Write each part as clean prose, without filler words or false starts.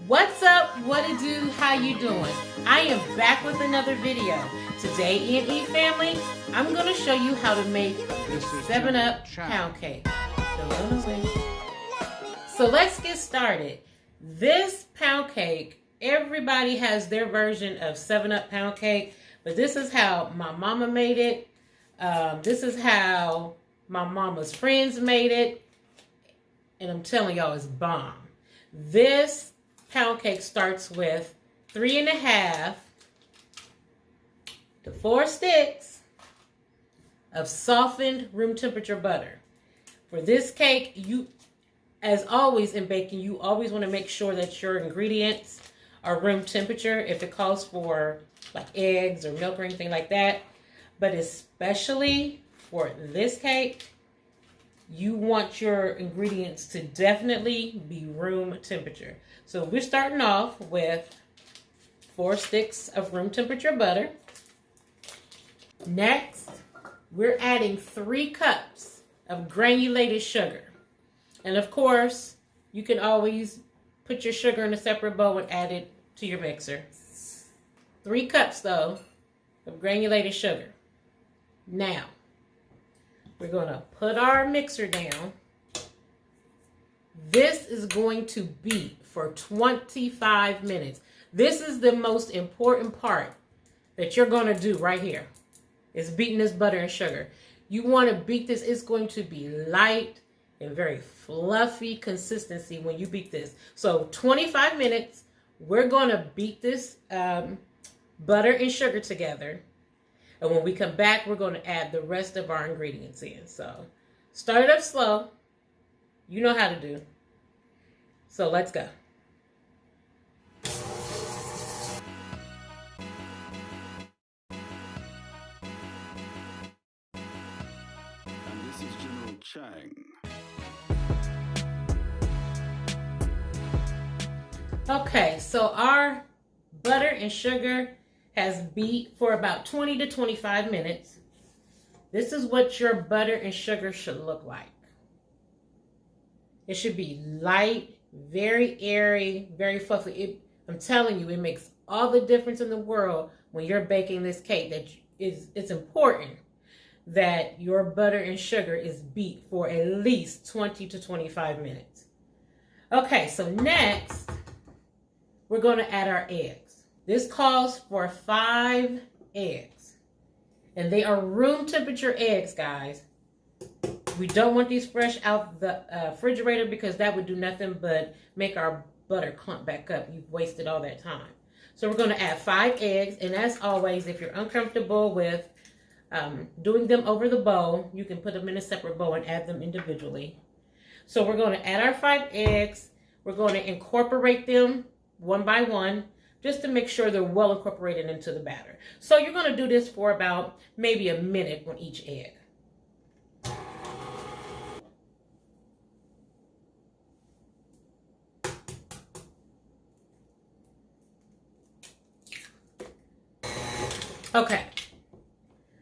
What's up? What it do? How you doing? I am back with another video. Today, EandE family, I'm going to show you how to make the 7-Up pound cake. So let's get started. This pound cake, everybody has their version of 7-Up pound cake, but this is how my mama made it. This is how my mama's friends made it. And I'm telling y'all, it's bomb. This pound cake starts with 3.5 to 4 sticks of softened room temperature butter. For this cake, as always in baking, you always want to make sure that your ingredients are room temperature if it calls for like eggs or milk or anything like that. But especially for this cake, you want your ingredients to definitely be room temperature. So we're starting off with 4 sticks of room temperature butter. Next, we're adding 3 cups of granulated sugar. And of course, you can always put your sugar in a separate bowl and add it to your mixer. 3 cups though of granulated sugar. Now, we're going to put our mixer down. This is going to beat for 25 minutes. This is the most important part that you're going to do right here. Is beating this butter and sugar. You want to beat this. It's going to be light and very fluffy consistency when you beat this. So 25 minutes, we're going to beat this butter and sugar together. And when we come back, we're going to add the rest of our ingredients in. So start it up slow. You know how to do. So let's go. And this is General Chang. Okay, so our butter and sugar has beat for about 20 to 25 minutes. This is what your butter and sugar should look like. It should be light, very airy, very fluffy. I'm telling you, it makes all the difference in the world when you're baking this cake. It's important that your butter and sugar is beat for at least 20 to 25 minutes. Okay, so next, we're going to add our eggs. This calls for 5 eggs. And they are room temperature eggs, guys. We don't want these fresh out the refrigerator because that would do nothing but make our butter clump back up. You've wasted all that time. So we're going to add 5 eggs. And as always, if you're uncomfortable with doing them over the bowl, you can put them in a separate bowl and add them individually. So we're going to add our 5 eggs. We're going to incorporate them one by one, just to make sure they're well incorporated into the batter. So you're going to do this for about maybe a minute on each egg. Okay,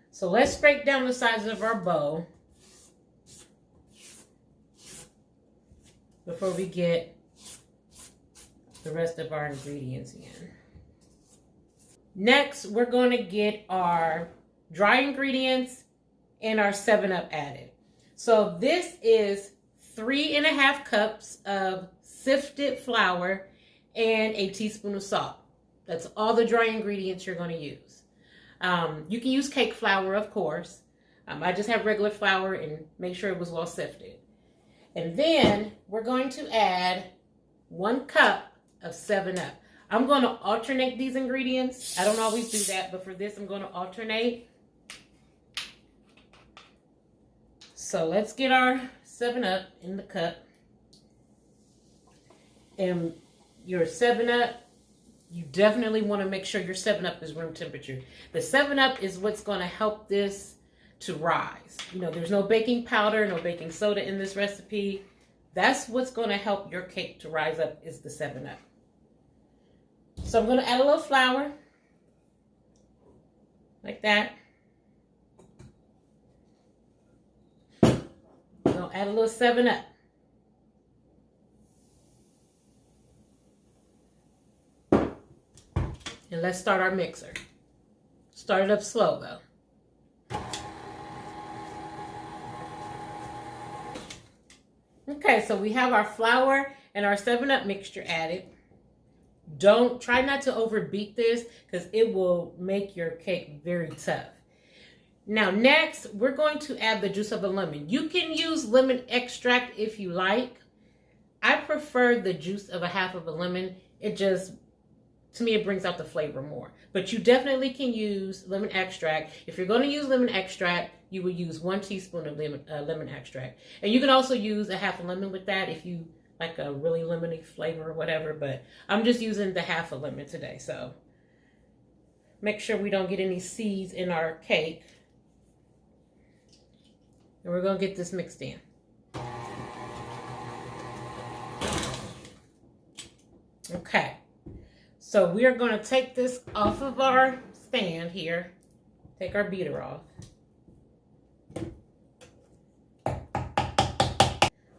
so let's break down the size of our bowl before we get the rest of our ingredients in. Next, we're going to get our dry ingredients and our 7-Up added. So this is 3.5 cups of sifted flour and a teaspoon of salt. That's all the dry ingredients you're going to use. You can use cake flour, of course. I just have regular flour and make sure it was well sifted. And then we're going to add 1 cup of 7-Up. I'm going to alternate these ingredients. I don't always do that, but for this, I'm going to alternate. So let's get our 7-Up in the cup. And your 7-Up, you definitely want to make sure your 7-Up is room temperature. The 7-Up is what's going to help this to rise. You know, there's no baking powder, no baking soda in this recipe. That's what's going to help your cake to rise up is the 7-Up. So I'm going to add a little flour, like that. I'm going to add a little 7-Up. And let's start our mixer. Start it up slow though. Okay, so we have our flour and our 7-Up mixture added. Try not to overbeat this because it will make your cake very tough. Now next, we're going to add the juice of a lemon. You can use lemon extract if you like. I prefer the juice of a half of a lemon. To me, it brings out the flavor more. But you definitely can use lemon extract. If you're going to use lemon extract, you would use 1 teaspoon of lemon extract. And you can also use a half a lemon with that if you like a really lemony flavor or whatever. But I'm just using the half a lemon today. So make sure we don't get any seeds in our cake. And we're going to get this mixed in. Okay. So we are going to take this off of our stand here. Take our beater off.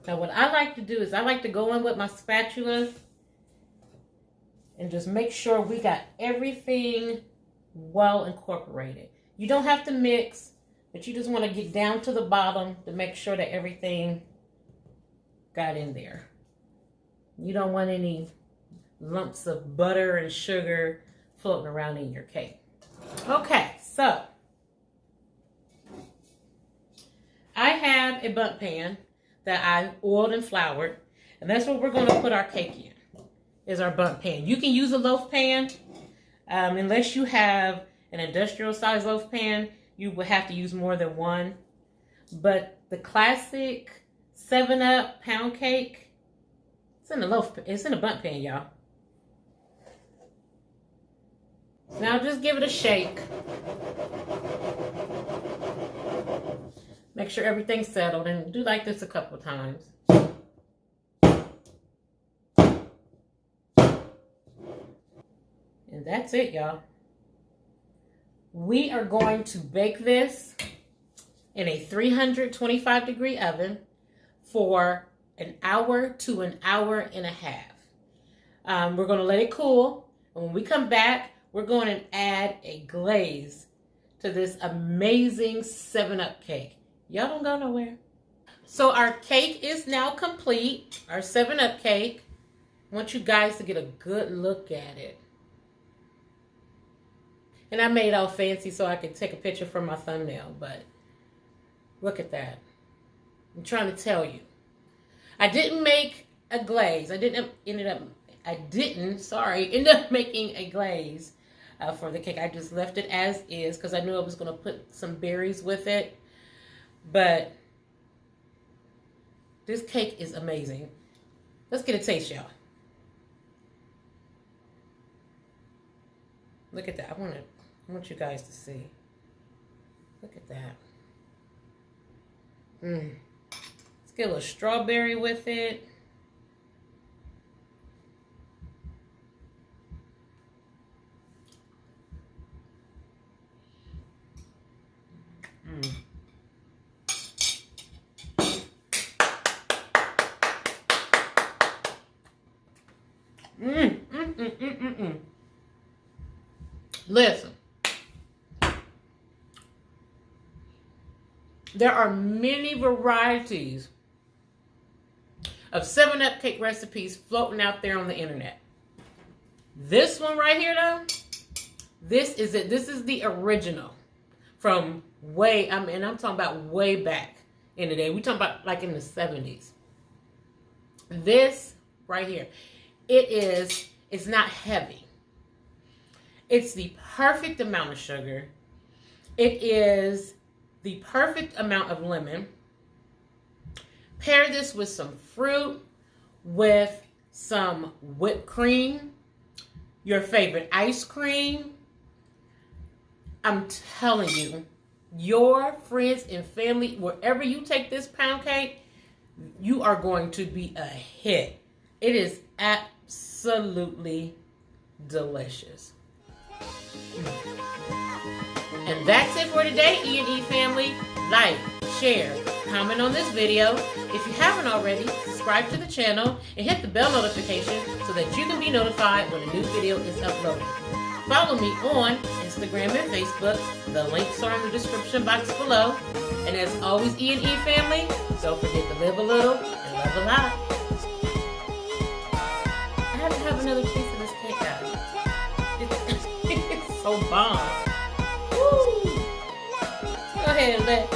Now what I like to do is I like to go in with my spatula and just make sure we got everything well incorporated. You don't have to mix, but you just want to get down to the bottom to make sure that everything got in there. You don't want any lumps of butter and sugar floating around in your cake. Okay, so I have a bundt pan that I oiled and floured, and that's what we're going to put our cake in, is our bundt pan. You can use a loaf pan, unless you have an industrial size loaf pan, you would have to use more than one. But the classic 7-Up pound cake, it's in a bundt pan, y'all. Now just give it a shake. Make sure everything's settled, and do like this a couple of times. And that's it, y'all. We are going to bake this in a 325-degree oven for an hour to an hour and a half. We're going to let it cool. And when we come back, we're going to add a glaze to this amazing 7-Up cake. Y'all don't go nowhere. So our cake is now complete. Our 7-Up cake. I want you guys to get a good look at it. And I made it all fancy so I could take a picture for my thumbnail. But look at that. I'm trying to tell you. I didn't make a glaze. I didn't end up making a glaze for the cake. I just left it as is because I knew I was going to put some berries with it. But this cake is amazing. Let's get a taste, y'all. Look at that. I want you guys to see. Look at that. Let's get a little strawberry with it. Listen, there are many varieties of 7-Up cake recipes floating out there on the internet. This one right here, though, this is it. This is the original from I'm talking about way back in the day. We're talking about like in the 70s. This right here, it's not heavy. It's the perfect amount of sugar. It is the perfect amount of lemon. Pair this with some fruit, with some whipped cream, your favorite ice cream. I'm telling you, your friends and family, wherever you take this pound cake, you are going to be a hit. It is absolutely delicious. And that's it for today, EandE family. Like, share, comment on this video. If you haven't already, subscribe to the channel and hit the bell notification so that you can be notified when a new video is uploaded. Follow me on Instagram and Facebook. The links are in the description box below. And as always, EandE family, don't forget to live a little and love a lot. I have to have another piece of this cake, guys. It's so bomb. Woo! Go ahead, let